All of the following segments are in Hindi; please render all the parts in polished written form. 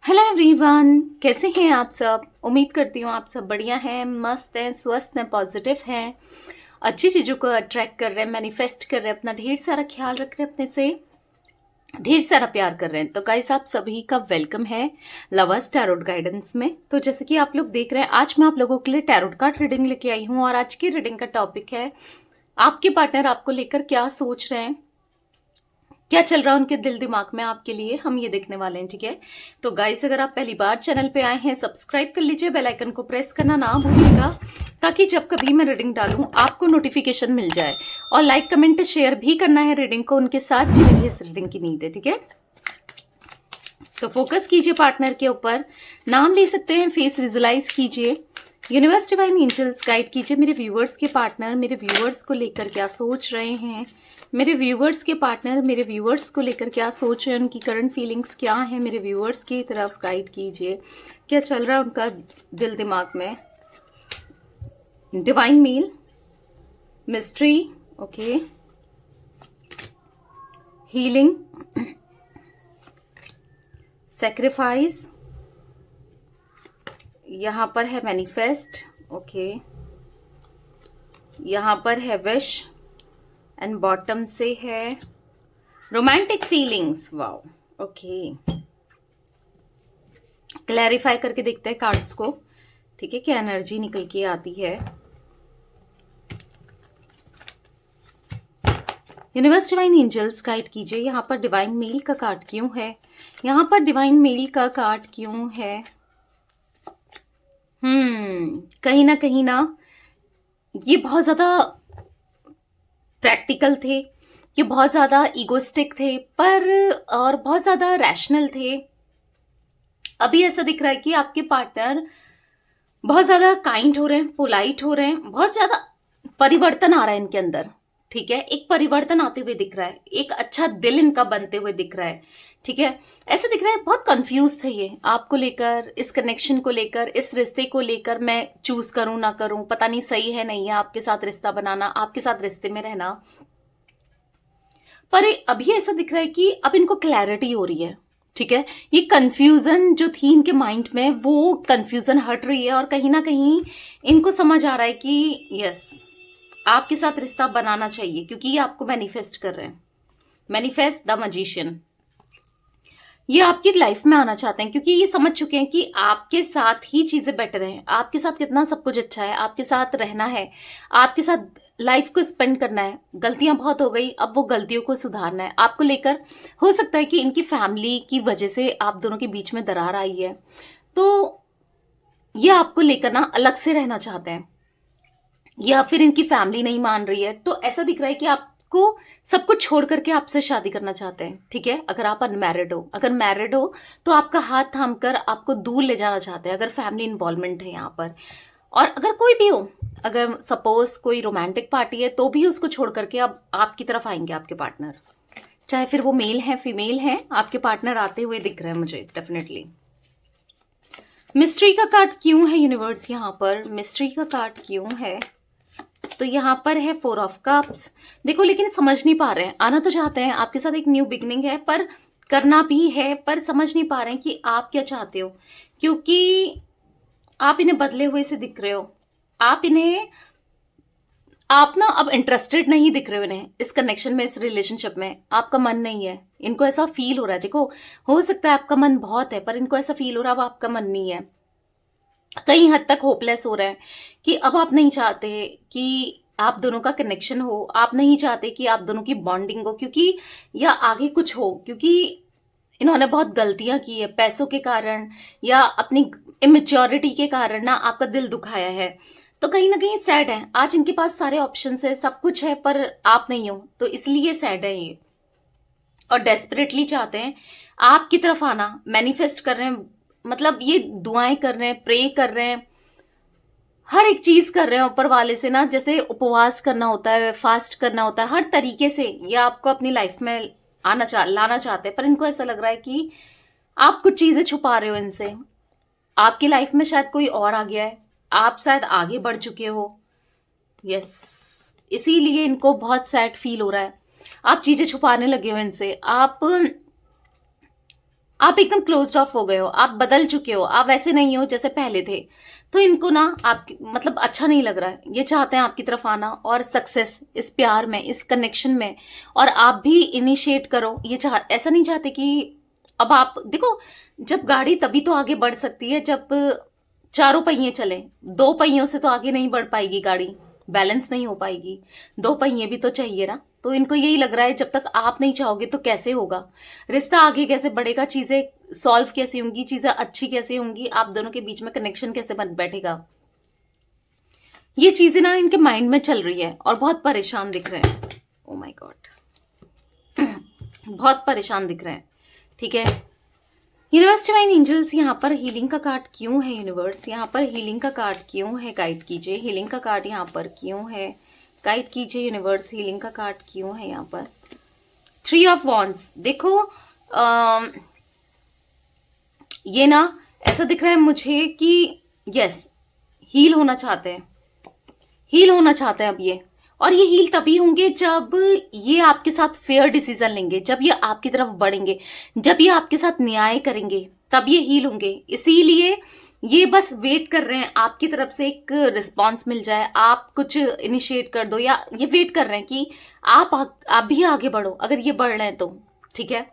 हेलो एवरीवन, कैसे हैं आप सब। उम्मीद करती हूँ आप सब बढ़िया हैं, मस्त हैं, स्वस्थ हैं, पॉजिटिव हैं, अच्छी चीज़ों को अट्रैक्ट कर रहे हैं, मैनिफेस्ट कर रहे हैं, अपना ढेर सारा ख्याल रख रहे हैं, अपने से ढेर सारा प्यार कर रहे हैं। तो गाइस, आप सभी का वेलकम है लवर्स टैरोट गाइडेंस में। तो जैसे कि आप लोग देख रहे हैं, आज मैं आप लोगों के लिए टैरोट कार्ड रीडिंग लेके आई हूँ और आज की रीडिंग का टॉपिक है आपके पार्टनर आपको लेकर क्या सोच रहे हैं, क्या चल रहा है उनके दिल दिमाग में आपके लिए, हम ये देखने वाले हैं। ठीक है, तो गाइस, अगर आप पहली बार चैनल पे आए हैं, सब्सक्राइब कर लीजिए, बेल आइकन को प्रेस करना ना भूलिएगा ताकि जब कभी मैं रीडिंग डालूं आपको नोटिफिकेशन मिल जाए। और लाइक कमेंट शेयर भी करना है रीडिंग को उनके साथ जिन्हें भी इस रीडिंग की नीड है। ठीक है, तो फोकस कीजिए पार्टनर के ऊपर, नाम ले सकते हैं, फेस विजुलाइज कीजिए, यूनिवर्स डिवाइन एंजल्स गाइड कीजिए मेरे व्यूवर्स के पार्टनर मेरे व्यूवर्स को लेकर क्या सोच रहे हैं, मेरे व्यूवर्स के पार्टनर मेरे व्यूवर्स को लेकर क्या सोच रहे हैं, उनकी करंट फीलिंग्स क्या है, मेरे व्यूवर्स की तरफ गाइड कीजिए, क्या चल रहा है उनका दिल दिमाग में। Divine male, mystery, okay, healing, sacrifice, यहाँ पर है मैनिफेस्ट, ओके, यहाँ पर है विश एंड बॉटम से है romantic feelings. Wow, okay, clarify करके देखते हैं कार्ड्स को। ठीक है, क्या एनर्जी निकल के आती है। यूनिवर्स डिवाइन एंजल्स गाइड कीजिए, यहाँ पर डिवाइन मेल का कार्ड क्यों है, यहाँ पर डिवाइन मेल का कार्ड क्यों है। कहीं ना ये बहुत ज्यादा प्रैक्टिकल थे, ये बहुत ज्यादा इगोस्टिक थे, पर और बहुत ज्यादा रैशनल थे। अभी ऐसा दिख रहा है कि आपके पार्टनर बहुत ज्यादा काइंड हो रहे हैं, पोलाइट हो रहे हैं, बहुत ज्यादा परिवर्तन आ रहा है इनके अंदर। ठीक है, एक परिवर्तन आते हुए दिख रहा है, एक अच्छा दिल इनका बनते हुए दिख रहा है। ठीक है, ऐसा दिख रहा है बहुत कंफ्यूज थे ये आपको लेकर, इस कनेक्शन को लेकर, इस रिश्ते को लेकर। मैं चूज करूं ना करूं, पता नहीं सही है नहीं है आपके साथ रिश्ता बनाना, आपके साथ रिश्ते में रहना। पर अभी ऐसा दिख रहा है कि अब इनको क्लैरिटी हो रही है। ठीक है, ये कंफ्यूजन जो थी इनके माइंड में, वो कंफ्यूजन हट रही है और कहीं ना कहीं इनको समझ आ रहा है कि यस, आपके साथ रिश्ता बनाना चाहिए, क्योंकि ये आपको मैनिफेस्ट कर रहे हैं। मैनिफेस्ट द मजिशियन, ये आपकी लाइफ में आना चाहते हैं क्योंकि ये समझ चुके हैं कि आपके साथ ही चीजें बेटर हैं, आपके साथ कितना सब कुछ अच्छा है, आपके साथ रहना है, आपके साथ लाइफ को स्पेंड करना है। गलतियां बहुत हो गई, अब वो गलतियों को सुधारना है आपको लेकर। हो सकता है कि इनकी फैमिली की वजह से आप दोनों के बीच में दरार आई है, तो ये आपको लेकर ना अलग से रहना चाहते हैं, या फिर इनकी फैमिली नहीं मान रही है। तो ऐसा दिख रहा है कि आपको सब कुछ छोड़ करके आपसे शादी करना चाहते हैं। ठीक है, अगर आप अनमैरिड हो, अगर मैरिड हो तो आपका हाथ थाम कर आपको दूर ले जाना चाहते हैं, अगर फैमिली इन्वॉल्वमेंट है यहाँ पर। और अगर कोई भी हो, अगर सपोज कोई रोमांटिक पार्टी है, तो भी उसको छोड़ करके अब आपकी तरफ आएंगे आपके पार्टनर, चाहे फिर वो मेल है फीमेल है, आपके पार्टनर आते हुए दिख रहे हैं मुझे डेफिनेटली। मिस्ट्री का कार्ड क्यों है यूनिवर्स, यहाँ पर मिस्ट्री का कार्ड क्यों है। तो यहाँ पर है 4 ऑफ कप्स। देखो, लेकिन समझ नहीं पा रहे हैं, आना तो चाहते हैं, आपके साथ एक न्यू बिगनिंग है, पर करना भी है, पर समझ नहीं पा रहे हैं कि आप क्या चाहते हो, क्योंकि आप इन्हें बदले हुए से दिख रहे हो। आप ना अब इंटरेस्टेड नहीं दिख रहे हो इन्हें, इस कनेक्शन में, इस रिलेशनशिप में आपका मन नहीं है। इनको ऐसा फील हो रहा है, देखो, हो सकता है आपका मन बहुत है, पर इनको ऐसा फील हो रहा है अब आपका मन नहीं है। कई हद तक होपलेस हो रहे हैं कि अब आप नहीं चाहते कि आप दोनों का कनेक्शन हो, आप नहीं चाहते कि आप दोनों की बॉन्डिंग हो, क्योंकि या आगे कुछ हो, क्योंकि इन्होंने बहुत गलतियां की है, पैसों के कारण या अपनी इमेच्योरिटी के कारण ना आपका दिल दुखाया है। तो कहीं ना कहीं सैड है, आज इनके पास सारे ऑप्शंस है, सब कुछ है, पर आप नहीं हो, तो इसलिए सैड है ये, और डेस्परेटली चाहते हैं आपकी तरफ आना, मैनिफेस्ट कर रहे हैं, मतलब ये दुआएं कर रहे हैं, प्रे कर रहे हैं, हर एक चीज कर रहे हैं ऊपर वाले से ना, जैसे उपवास करना होता है, फास्ट करना होता है, हर तरीके से ये आपको अपनी लाइफ में लाना चाहते हैं। पर इनको ऐसा लग रहा है कि आप कुछ चीजें छुपा रहे हो इनसे, आपकी लाइफ में शायद कोई और आ गया है, आप शायद आगे बढ़ चुके हो। यस, इसीलिए इनको बहुत सैड फील हो रहा है, आप चीजें छुपाने लगे हो इनसे, आप एकदम क्लोज्ड ऑफ हो गए हो, आप बदल चुके हो, आप वैसे नहीं हो जैसे पहले थे। तो इनको ना आप मतलब अच्छा नहीं लग रहा है, ये चाहते हैं आपकी तरफ आना और सक्सेस इस प्यार में, इस कनेक्शन में, और आप भी इनिशिएट करो। ये ऐसा नहीं चाहते कि अब आप देखो, जब गाड़ी तभी तो आगे बढ़ सकती है जब चारों पहिए चले, दो पहियों से तो आगे नहीं बढ़ पाएगी गाड़ी, बैलेंस नहीं हो पाएगी, दो पहिए भी तो चाहिए ना। तो इनको यही लग रहा है जब तक आप नहीं चाहोगे तो कैसे होगा, रिश्ता आगे कैसे बढ़ेगा, चीजें सॉल्व कैसे होंगी, चीजें अच्छी कैसे होंगी, आप दोनों के बीच में कनेक्शन कैसे बन बैठेगा। ये चीजें ना इनके माइंड में चल रही है और बहुत परेशान दिख रहे हैं। ओ माय गॉड, बहुत परेशान दिख रहे हैं। ठीक है, यूनिवर्स डिवाइन एंजल्स यहाँ पर हीलिंग का कार्ड क्यों है? यूनिवर्स यहाँ पर हीलिंग का कार्ड क्यों है? गाइड कीजिए। हीलिंग का कार्ड यहाँ पर क्यों है? गाइड कीजिए यूनिवर्स, हीलिंग का कार्ड क्यों है यहाँ पर? 3 ऑफ वॉन्ड्स। देखो ये ना ऐसा दिख रहा है मुझे कि यस, हील होना चाहते हैं, हील होना चाहते हैं अब ये। और ये हील तभी होंगे जब ये आपके साथ फेयर डिसीजन लेंगे, जब ये आपकी तरफ बढ़ेंगे, जब ये आपके साथ न्याय करेंगे, तब ये हील होंगे। इसीलिए ये बस वेट कर रहे हैं आपकी तरफ से एक रिस्पॉन्स मिल जाए, आप कुछ इनिशिएट कर दो, या ये वेट कर रहे हैं कि आप भी आगे बढ़ो अगर ये बढ़ रहे हैं तो। ठीक है,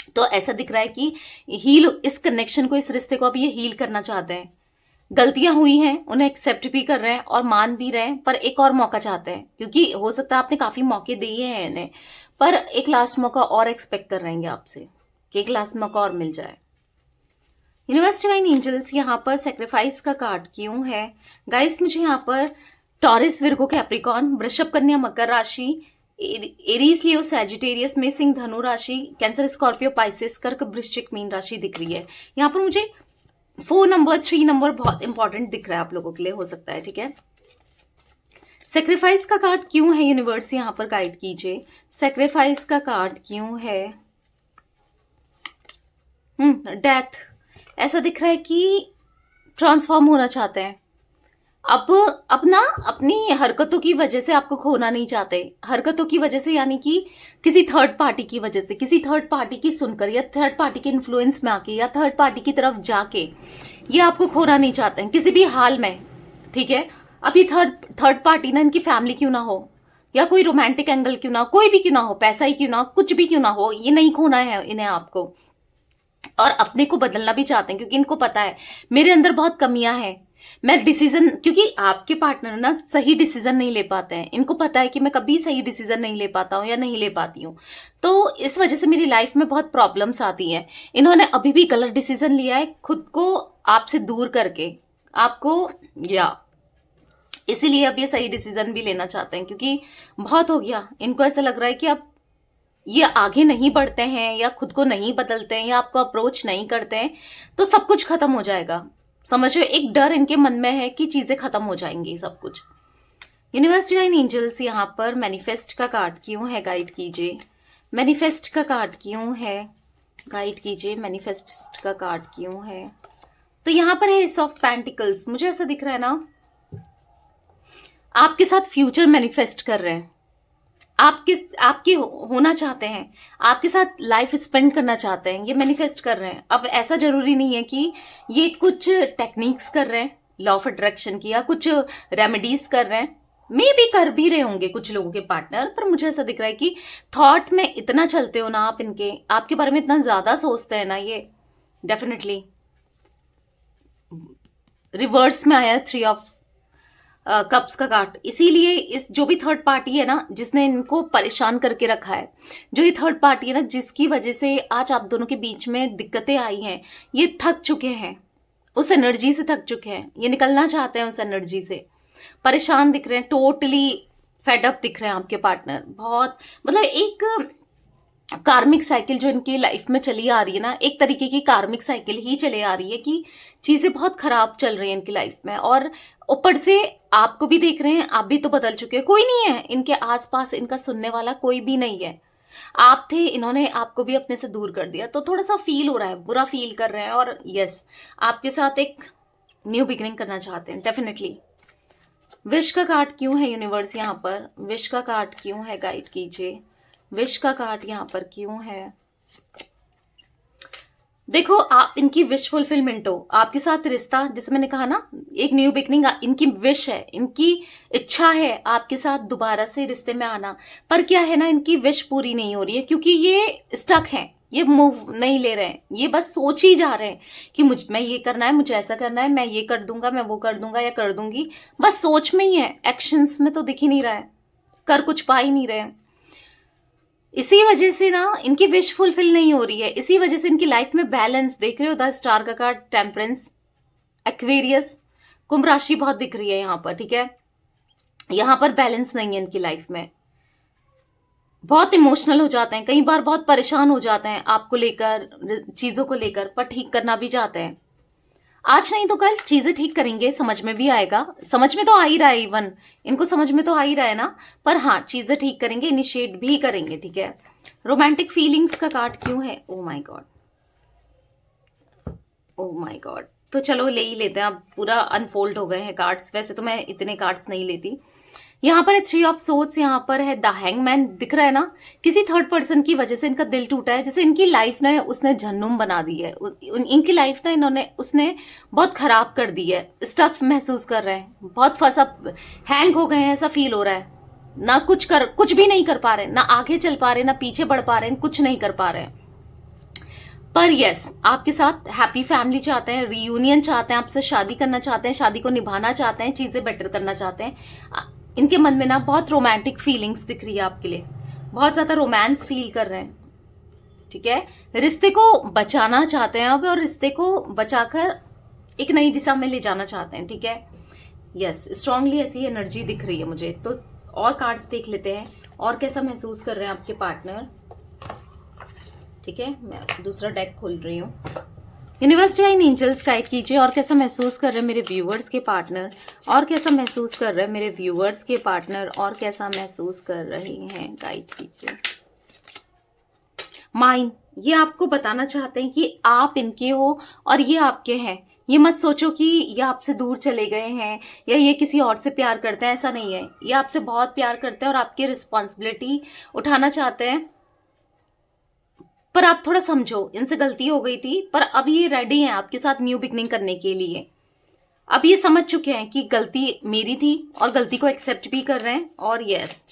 तो ऐसा दिख रहा है कि हील, इस कनेक्शन को, इस रिश्ते को अब ये हील करना चाहते हैं। गलतियां हुई हैं उन्हें एक्सेप्ट भी कर रहे हैं और मान भी रहे हैं, पर एक और मौका चाहते हैं, क्योंकि हो सकता है आपने काफी मौके दिए हैं इन्हें, पर एक लास्ट मौका और एक्सपेक्ट कर रहेंगे आपसे कि एक लास्ट मौका और मिल जाए। यूनिवर्स डिवाइन एंजल्स यहाँ पर सेक्रीफाइस का कार्ड क्यों है? गाइस मुझे यहाँ पर टॉरस, विर्गो, कैप्रिकॉन, वृषभ, कन्या, मकर राशि, एरीज, लियो, सैजिटेरियस में, सिंह, धनु राशि, कैंसर, स्कॉर्पियो, पाइसेस, कर्क, वृश्चिक, मीन राशि दिख रही है। यहाँ पर मुझे 4 नंबर, 3 नंबर बहुत इंपॉर्टेंट दिख रहा है आप लोगों के लिए, हो सकता है। ठीक है, सेक्रीफाइस का कार्ड क्यों है? यूनिवर्स यहाँ पर गाइड कीजिए, सेक्रीफाइस का कार्ड क्यों है? डेथ। ऐसा दिख रहा है कि ट्रांसफॉर्म होना चाहते हैं अब ना अपनी हरकतों की वजह से आपको खोना नहीं चाहते। हरकतों की वजह से यानी कि किसी थर्ड पार्टी की वजह से, किसी थर्ड पार्टी की सुनकर, या थर्ड पार्टी के इन्फ्लुएंस में आके, या थर्ड पार्टी की तरफ जाके ये आपको खोना नहीं चाहते हैं किसी भी हाल में। ठीक है, अब ये थर्ड पार्टी ना इनकी फैमिली क्यों ना हो, या कोई रोमांटिक एंगल क्यों ना हो, कोई भी क्यों ना हो, पैसा ही क्यों ना हो, कुछ भी क्यों ना हो, ये नहीं खोना है इन्हें आपको। और अपने को बदलना भी चाहते हैं क्योंकि इनको पता है मेरे अंदर बहुत कमियां हैं, मैं डिसीजन, क्योंकि आपके पार्टनर ना सही डिसीजन नहीं ले पाते हैं, इनको पता है कि मैं कभी सही डिसीजन नहीं ले पाता हूँ या नहीं ले पाती हूँ, तो इस वजह से मेरी लाइफ में बहुत प्रॉब्लम्स आती हैं। इन्होंने अभी भी गलत डिसीजन लिया है खुद को आपसे दूर करके आपको, या इसीलिए अब ये सही डिसीजन भी लेना चाहते हैं, क्योंकि बहुत हो गया। इनको ऐसा लग रहा है कि अब ये आगे नहीं बढ़ते हैं या खुद को नहीं बदलते हैं या आपको अप्रोच नहीं करते हैं तो सब कुछ खत्म हो जाएगा। समझो, एक डर इनके मन में है कि चीजें खत्म हो जाएंगी सब कुछ। यूनिवर्स डिवाइन एंजल्स यहाँ पर मैनिफेस्ट का कार्ड क्यों है? गाइड कीजिए। मैनिफेस्ट का कार्ड क्यों है? गाइड कीजिए। मैनिफेस्ट का कार्ड क्यों है? तो यहाँ पर है एस ऑफ पेंटिकल्स। मुझे ऐसा दिख रहा है ना, आपके साथ फ्यूचर मैनिफेस्ट कर रहे हैं, आपके होना चाहते हैं, आपके साथ लाइफ स्पेंड करना चाहते हैं, ये मैनिफेस्ट कर रहे हैं। अब ऐसा जरूरी नहीं है कि ये कुछ टेक्निक्स कर रहे हैं लॉ ऑफ अट्रैक्शन की, या कुछ रेमेडीज कर रहे हैं, मे भी कर भी रहे होंगे कुछ लोगों के पार्टनर, पर मुझे ऐसा दिख रहा है कि थॉट में इतना चलते हो ना आप, इनके आपके बारे में इतना ज्यादा सोचते हैं ना, ये डेफिनेटली रिवर्स में आया 3 ऑफ कप्स का कार्ड। इसीलिए इस जो भी थर्ड पार्टी है ना जिसने इनको परेशान करके रखा है, जो ये थर्ड पार्टी है ना जिसकी वजह से आज आप दोनों के बीच में दिक्कतें आई हैं, ये थक चुके हैं, उस एनर्जी से थक चुके हैं, ये निकलना चाहते हैं उस एनर्जी से, परेशान दिख रहे हैं, टोटली फेडअप दिख रहे हैं आपके पार्टनर। बहुत मतलब एक कार्मिक साइकिल जो इनकी लाइफ में चली आ रही है ना, एक तरीके की कार्मिक साइकिल ही चली आ रही है कि चीजें बहुत खराब चल रही हैं इनकी लाइफ में, और ऊपर से आपको भी देख रहे हैं, आप भी तो बदल चुके हैं, कोई नहीं है इनके आसपास, इनका सुनने वाला कोई भी नहीं है। आप थे, इन्होंने आपको भी अपने से दूर कर दिया, तो थोड़ा सा फील हो रहा है, बुरा फील कर रहे हैं, और यस आपके साथ एक न्यू बिगिनिंग करना चाहते हैं डेफिनेटली। विश का कार्ड क्यों है यूनिवर्स यहाँ पर? विश का कार्ड क्यों है? गाइड कीजिए। विश का कार्ड यहाँ पर क्यों है? देखो, आप इनकी विश फुलफिलमेंट हो, आपके साथ रिश्ता, जैसे मैंने कहा ना, एक न्यू बिगनिंग इनकी विश है, इनकी इच्छा है आपके साथ दोबारा से रिश्ते में आना। पर क्या है ना, इनकी विश पूरी नहीं हो रही है क्योंकि ये स्टक हैं, ये मूव नहीं ले रहे हैं, ये बस सोच ही जा रहे हैं कि मैं ये करना है, मुझे ऐसा करना है, मैं ये कर दूंगा, मैं वो कर दूंगा या कर दूंगी। बस सोच में ही है, एक्शंस में तो दिख ही नहीं रहा है, कर कुछ पा ही नहीं रहे हैं। इसी वजह से ना इनकी विश फुलफिल नहीं हो रही है, इसी वजह से इनकी लाइफ में बैलेंस, देख रहे हो 10 स्टार का कार्ड, टेम्परेंस, एक्वेरियस, कुंभ राशि बहुत दिख रही है यहाँ पर, ठीक है। यहाँ पर बैलेंस नहीं है इनकी लाइफ में, बहुत इमोशनल हो जाते हैं, कई बार बहुत परेशान हो जाते हैं आपको लेकर, चीजों को लेकर, पर ठीक करना भी चाहते हैं। आज नहीं तो कल चीजें ठीक करेंगे, समझ में भी आएगा, समझ में तो आ ही रहा है, इवन इनको समझ में तो आ ही रहा है ना। पर हाँ, चीजें ठीक करेंगे, इनिशिएट भी करेंगे, ठीक है। रोमांटिक फीलिंग्स का कार्ड क्यों है? Oh my God, oh my God. तो चलो ले ही लेते हैं, अब पूरा अनफोल्ड हो गए हैं कार्ड्स। वैसे तो मैं इतने कार्ड्स नहीं लेती। यहाँ पर है 3 ऑफ सोर्ड्स, यहाँ पर है द हैंगमैन, दिख रहा है ना, किसी थर्ड पर्सन की वजह से इनका दिल टूटा है, जैसे इनकी लाइफ ना उसने जहन्नुम बना दी है, इनकी लाइफ ना उसने बहुत खराब कर दी है, स्टक महसूस कर रहे हैं, बहुत फंसा, हैंग हो गए हैं, ऐसा फील हो रहा है। ना कुछ भी नहीं कर पा रहे, ना आगे चल पा रहे, ना पीछे बढ़ पा रहे हैं, कुछ नहीं कर पा रहे हैं। पर यस, आपके साथ हैप्पी फैमिली चाहते हैं, रियूनियन चाहते हैं, आपसे शादी करना चाहते हैं, शादी को निभाना चाहते हैं, चीजें बेटर करना चाहते हैं। इनके मन में ना बहुत रोमांटिक फीलिंग्स दिख रही है आपके लिए, बहुत ज्यादा रोमांस फील कर रहे हैं, ठीक है। रिश्ते को बचाना चाहते हैं अब, और रिश्ते को बचाकर एक नई दिशा में ले जाना चाहते हैं, ठीक है। यस, स्ट्रांगली ऐसी एनर्जी दिख रही है मुझे। तो और कार्ड्स देख लेते हैं, और कैसा महसूस कर रहे हैं आपके पार्टनर, ठीक है। मैं दूसरा डेक खोल रही हूँ। यूनिवर्स डिवाइन एंजल्स गाइड कीजिए, और कैसा महसूस कर रहे हैं मेरे व्यूअर्स के पार्टनर, और कैसा महसूस कर रहे हैं मेरे व्यूअर्स के पार्टनर, और कैसा महसूस कर रहे हैं, गाइड कीजिए। माइंड, ये आपको बताना चाहते हैं कि आप इनके हो और ये आपके हैं। ये मत सोचो कि ये आपसे दूर चले गए हैं या ये किसी और से प्यार करते हैं, ऐसा नहीं है। ये आपसे बहुत प्यार करते हैं और आपकी रिस्पॉन्सिबिलिटी उठाना चाहते हैं। पर आप थोड़ा समझो, इनसे गलती हो गई थी, पर अब ये रेडी हैं आपके साथ न्यू बिगनिंग करने के लिए। अब ये समझ चुके हैं कि गलती मेरी थी, और गलती को एक्सेप्ट भी कर रहे हैं, और यस,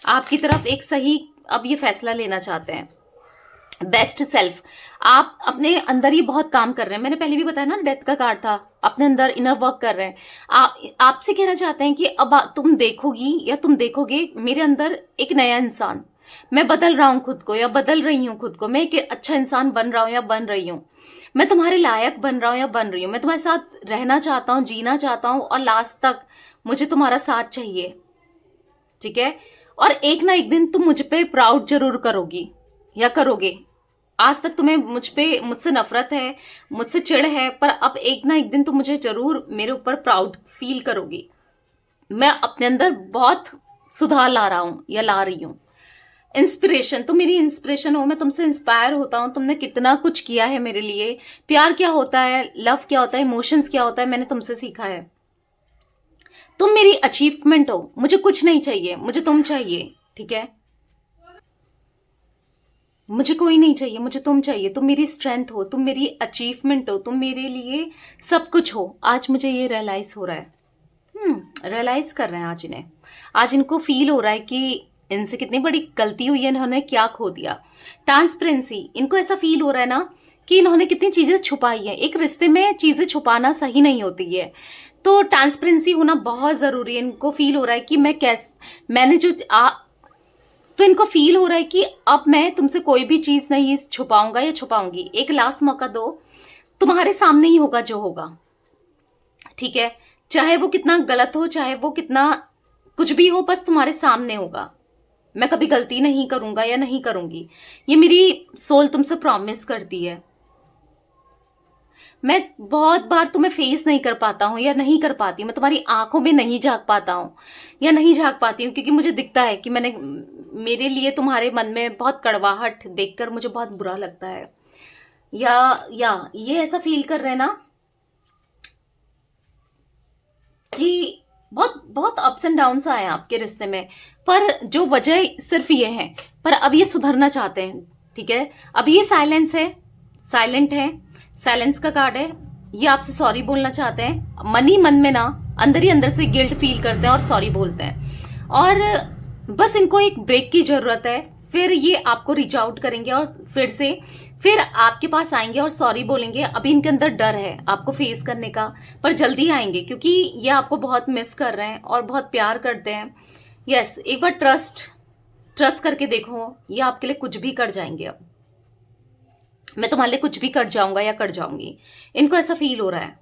आपकी तरफ एक सही अब ये फैसला लेना चाहते हैं। बेस्ट सेल्फ, आप अपने अंदर ही बहुत काम कर रहे हैं। मैंने पहले भी बताया ना, डेथ का कार्ड था, अपने अंदर इनर वर्क कर रहे हैं। आपसे कहना चाहते हैं कि अब तुम देखोगी या तुम देखोगे मेरे अंदर एक नया इंसान, मैं बदल रहा हूं खुद को या बदल रही हूं खुद को, मैं एक अच्छा इंसान बन रहा हूं या बन रही हूं, मैं तुम्हारे लायक बन रहा हूं या बन रही हूं, मैं तुम्हारे साथ रहना चाहता हूं, जीना चाहता हूं, और लास्ट तक मुझे तुम्हारा साथ चाहिए, ठीक है। और एक ना एक दिन तुम मुझ पे प्राउड जरूर करोगी या करोगे। आज तक तुम्हें मुझसे नफरत है, मुझसे चिढ़ है, पर अब एक ना एक दिन तुम मुझे जरूर मेरे ऊपर प्राउड फील करोगी। मैं अपने अंदर बहुत सुधार ला रहा हूं या ला रही हूं। इंस्पिरेशन, तुम मेरी इंस्पिरेशन हो, मैं तुमसे इंस्पायर होता हूं, तुमने कितना कुछ किया है मेरे लिए। प्यार क्या होता है, लव क्या होता है, इमोशंस क्या होता है, मैंने तुमसे सीखा है। तुम मेरी अचीवमेंट हो, मुझे कुछ नहीं चाहिए, मुझे तुम चाहिए, ठीक है। मुझे कोई नहीं चाहिए, मुझे तुम चाहिए। तुम मेरी स्ट्रेंथ हो, तुम मेरी अचीवमेंट हो, तुम मेरे लिए सब कुछ हो। आज मुझे ये रियलाइज हो रहा है, रियलाइज कर रहे हैं आज इन्हें। आज इनको फील हो रहा है कि इनसे कितनी बड़ी गलती हुई है, इन्होंने क्या खो दिया। ट्रांसपेरेंसी, इनको ऐसा फील हो रहा है ना कि इन्होंने कितनी चीजें छुपाई हैं। एक रिश्ते में चीजें छुपाना सही नहीं होती है, तो ट्रांसपेरेंसी होना बहुत जरूरी है। इनको फील हो रहा है कि मैंने जो तो इनको फील हो रहा है कि अब मैं तुमसे कोई भी चीज नहीं छुपाऊंगा या छुपाऊंगी। एक लास्ट मौका दो, तुम्हारे सामने ही होगा जो होगा, ठीक है। चाहे वो कितना गलत हो, चाहे वो कितना कुछ भी हो, बस तुम्हारे सामने होगा। मैं कभी गलती नहीं करूंगा या नहीं करूंगी, ये मेरी सोल तुमसे प्रॉमिस करती है। मैं बहुत बार तुम्हें फेस नहीं कर पाता हूँ या नहीं कर पाती, मैं तुम्हारी आंखों में नहीं झांक पाता हूँ या नहीं झांक पाती हूँ, क्योंकि मुझे दिखता है कि मेरे लिए तुम्हारे मन में बहुत कड़वाहट देखकर मुझे बहुत बुरा लगता है। या ये ऐसा फील कर रहे हैं ना कि बहुत बहुत अप्स एंड डाउन्स आए हैं आपके रिश्ते में, पर जो वजह सिर्फ ये है, पर अब ये सुधरना चाहते हैं, ठीक है। अब ये साइलेंस है, साइलेंट है, साइलेंस का कार्ड है। ये आपसे सॉरी बोलना चाहते हैं, मन ही मन में ना, अंदर ही अंदर से गिल्ट फील करते हैं और सॉरी बोलते हैं। और बस इनको एक ब्रेक की जरूरत है, फिर ये आपको रीच आउट करेंगे और फिर आपके पास आएंगे और सॉरी बोलेंगे। अभी इनके अंदर डर है आपको फेस करने का, पर जल्दी आएंगे क्योंकि ये आपको बहुत मिस कर रहे हैं और बहुत प्यार करते हैं। यस, एक बार ट्रस्ट करके देखो, ये आपके लिए कुछ भी कर जाएंगे। अब मैं तुम्हारे लिए कुछ भी कर जाऊंगा या कर जाऊंगी, इनको ऐसा फील हो रहा है।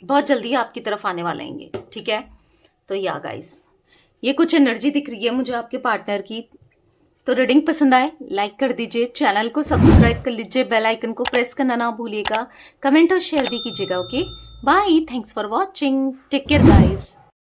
बहुत जल्दी आपकी तरफ आने वाले हैं, ठीक है। तो या गाइस, ये कुछ एनर्जी दिख रही है मुझे आपके पार्टनर की। तो रीडिंग पसंद आए लाइक कर दीजिए, चैनल को सब्सक्राइब कर लीजिए, बेल आइकन को प्रेस करना ना भूलिएगा, कमेंट और शेयर भी कीजिएगा। Okay bye, thanks for watching, take care guys.